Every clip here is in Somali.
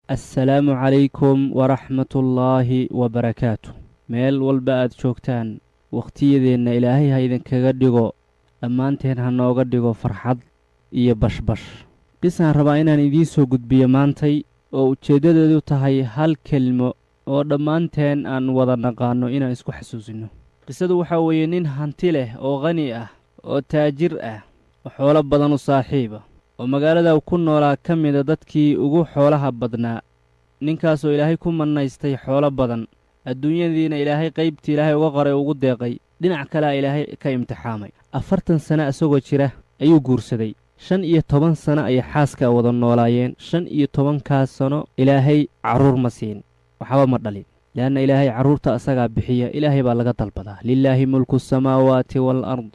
assalaamu calaykum waraxmatullaahi wabarakaatu meel walba aad joogtaan wakhtiyadeenna ilaahay ha idinkaga dhigo dhammaanteen ha nooga dhigo farxad iyo bashbash qisaan rabaa inaan idiin soo gudbiyo maantay oo ujeeddadeedu tahay hal kelmo oo dhammaanteen aan wada naqaanno inaan isku xasuusinno qisadu waxaa weeye nin hanti leh oo qani ah oo taajir ah oo xoolo badan u saaxiiba oo magaalada ku noolaa ka mida dadkii ugu xoolaha badnaa ninkaasoo ilaahay ku mannaystay xoolo badan adduunyadiina ilaahay qaybtii ilaahay uga qaray ugu deeqay dhinac kalea ilaahay ka imtixaamay 40 sano isagoo jira ayuu guursaday 15 sano ayay xaaska wada noolaayeen 15kaas sano ilaahay carruur ma siin waxba ma dhalin leanna ilaahay carruurta asagaa bixiya ilaahay baa laga dalbadaa lilaahi mulku asamaawaati waalard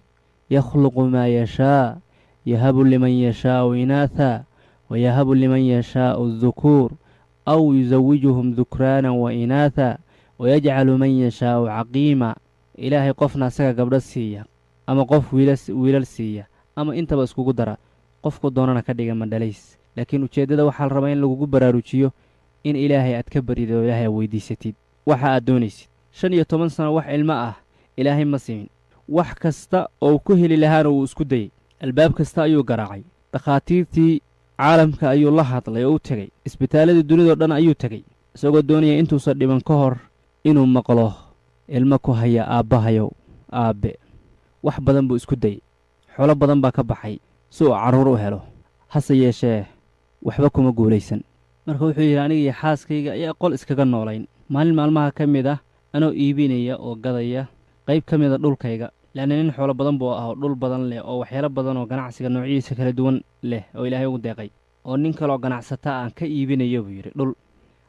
yakhluqu maa yashaa yahabu liman yashaa'u inaatha wayahabu liman yashaa'u addukuur aw yusawijuhum dukraanan wa inaatha wayajcalu man yashaa'u caqiima ilaahay qofna asaga gabdho siiya ama qof wiilal siiya ama intaba iskugu dara qofku doonana ka dhiga mandhalays laakiin ujeeddada waxaa la rabaa in lagugu baraarujiyo in ilaahay aad ka barid oo ilaahay aad weyddiisatid waxa aad doonaysid 15 sano wax ilmo ah ilaahay ma simin wax kasta oo ku heli lahaana wuu isku dayey albaab kasta ayuu garaacay dakhaatiirtii caalamka ayuu la hadlay oo u tegey isbitaalladii dunidao dhan ayuu tegey isagoo doonaya intuusan dhiban ka hor inuu maqlo ilmo ku haya aabbahayow aabbe wax badan buu isku dayey xoolo badan baa ka baxay si uu carruur u helo hase yeeshee waxba kuma guulaysan marka wuxuu yidhi aniga iyo xaaskayga ayaa qol iskaga noolayn maalin maalmaha ka mid ah anoo iibinaya oo gadaya qayb ka mida dhulkayga leanna nin xoolo badan buu aho dhul badan leh oo waxyaalo badan oo ganacsiga noocyadiisa kala duwan leh oo ilaahay ugu deeqay oo nin kaloo ganacsataa aan ka iibinayo buu yidhi dhul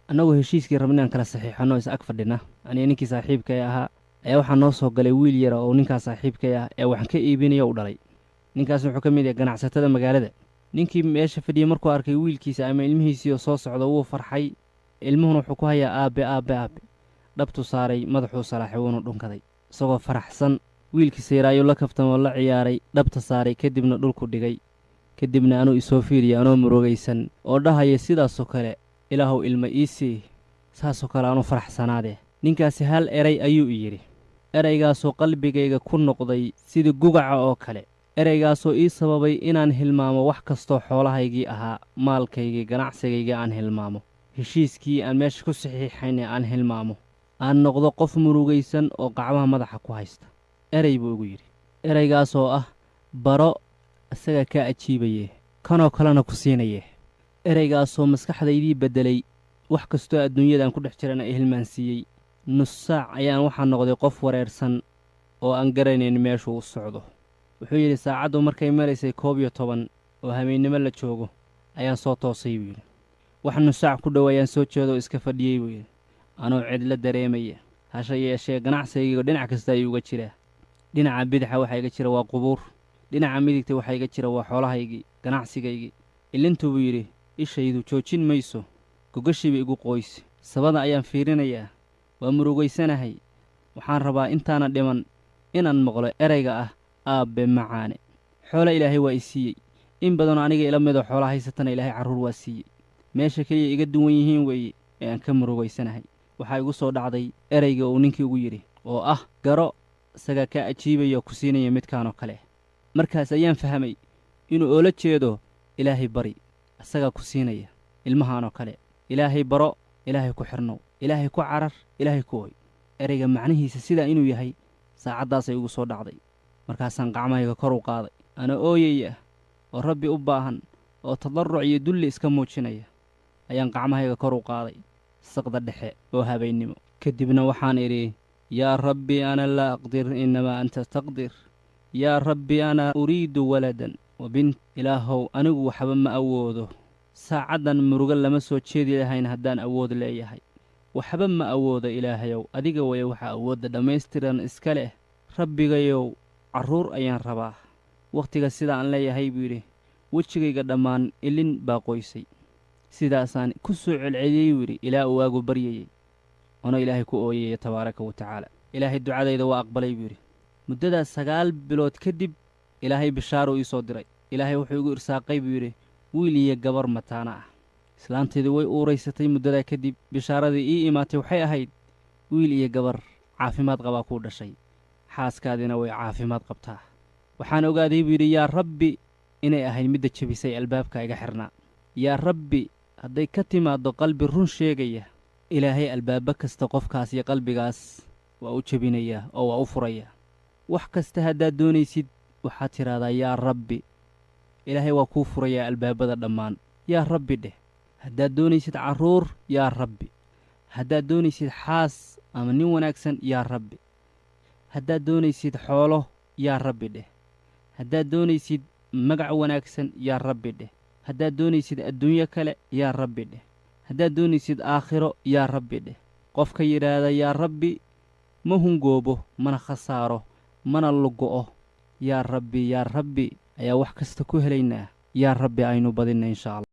annagoo heshiiskii rabna inaan kala saxiixanno is ag fadhina aniga ninkii saaxiibkay ahaa ayaa waxaa noo soo galay wiil yara oo ninkaas saaxiibkay ah ee waxaan ka iibinayo u dhalay ninkaas wuxuu ka mid yahay ganacsatada magaalada ninkii meesha fadhiyey markuu arkay wiilkiisa ama ilmihiisiioo soo socda wuu farxay ilmuhuna wuxuu ku hayaa aabbe dhabtu saaray madaxuu salaaxay wuuna dhunkaday isagoo faraxsan wiilkiisa yaraayuu la kaftamoo la ciyaaray dhabta saaray kadibna dhulku dhigay kadibna anuu isoo fiiriya anoo murugaysan oo dhahaya sidaasoo kale ilaahuw ilma ii sii saasoo kale anuu faraxsanaadee ninkaasi hal eray ayuu i yidhi eraygaasoo qalbigayga ku noqday sidii gugaca oo kale eraygaasoo ii sababay inaan hilmaamo wax kastoo xoolahaygii ahaa maalkaygii ganacsigaygii aan hilmaamo heshiiskii aan meesha ku saxiixaynay aan hilmaamo aan noqdo qof murugaysan oo qacmaha madaxa ku haysta eray buu igu yidhi eraygaasoo ah baro isaga kaa ajiibaye kanoo kalena ku siinaye eraygaasoo maskaxdaydii beddelay wax kastoo adduunyadaan ku dhex jirana i hilmaansiiyey nus saac ayaan waxaa noqday qof wareersan oo aan garanayn meeshuu u socdo wuxuu yidhi saacaddu markay maraysay 11 oo habeennimo la joogo ayaan soo toosay buu yidhi wax nus saac ku dhow ayaan soo jeedo oo iska fadhiyey buu yidhi anoo cidla dareemaya hashe yeeshee ganacsigayga dhinac kasta ayuu uga jiraa dhinaca bidaxa waxaa iga jira waa qubuur dhinaca midigta waxaa iga jira waa xoolahaygii ganacsigaygii ilintuu buu yidhi ishaydu joojin mayso gogashiiba igu qoys sabada ayaan fiirinayaa waa murugaysanahay waxaan rabaa intaana dhiman inaan maqlo erayga ah aabbe macaane xoolo ilaahay waa i siiyey in badanoo aniga ila midoo xoola haysatana ilaahay carruur waa siiyey meesha keliya iga duwan yihiin weeye ee aan ka murugaysanahay waxaa igu soo dhacday erayga uu ninkii ugu yidhi oo ah garo isagaa kaa ajiibaya ku siinaya midkaanoo kale markaas ayaan fahmay inuu oola jeedo ilaahay bari isagaa ku siinaya ilmahaanoo kale ilaahay baro ilaahay ku xidhnow ilaahay ku carar ilaahay ku oy erayga macnihiisa sidaa inuu yahay saacaddaasay igu soo dhacday markaasaan qacmahayga kor u qaaday ana ooyaya oo rabbi u baahan oo tadarruc iyo dulli iska muujinaya ayaan qacmahayga kor u qaaday saqda dhexe oo habeennimo kadibna waxaan idhi yaa rabbi ana laa aqdir innamaa anta taqdir yaa rabbi ana uriidu waladan wa bint ilaahow anigu waxba ma awoodo saacaddan murugo lama soo jeedi lahayn haddaan awood leeyahay waxba ma awoodo ilaahayow adiga waya waxaa awoodda dhammaystiran iska leh rabbigayow carruur ayaan rabaa wakhtiga sida aan leeyahay buu yidhi wejigayga dhammaan ilin baa qoysay sidaasaan ku soo celceliyey buu yidhi ilaa uu waagu baryayey ono ilaahay ku ooyaya tabaaraka wa tacaala ilaahay ducadayda waa aqbalay buu yidhi muddadaas 9 bilood kadib ilaahay bishaaruu ii soo diray ilaahay wuxuu igu irsaaqay buu yidhi wiil iyo gabar mataana ah islaanteedii way uuraysatay muddadaa kadib bishaaradii ii imaatay waxay ahayd wiil iyo gabar caafimaad qabaa kuu dhashay, xaaskaadina way caafimaad qabtaa. waxaan ogaaday buu yidhi yaa rabbi inay ahayd midda jebisay albaabka iga xirnaa. yaa rabbi hadday ka timaaddo qalbi run sheegaya, ilaahay albaaba kasta qofkaas iyo qalbigaas waa u jebinayaa oo waa u furayaa. wax kasta haddaad doonaysid waxaad tidhaahdaa yaa rabbi, ilaahay waa kuu furayaa albaabada dhammaan. yaa rabbi dheh. haddaad doonaysid carruur, yaa rabbi. haddaad doonaysid xaas ama nin wanaagsan, yaa rabbi. haddaad doonaysid xoolo, yaa rabbi dheh. haddaad doonaysid magac wanaagsan, yaa rabbi dheh. haddaad doonaysid adduunyo kale, yaa rabbi dheh. haddaad doonaysid aakhiro, yaa rabbi dheh. qofka yidhaahda yaa rabbi ma hungoobo, mana khasaaro, mana lugo'o. yaa rabbi ayaa wax kasta ku helaynaa. yaa rabbi aynu badinna insha allah.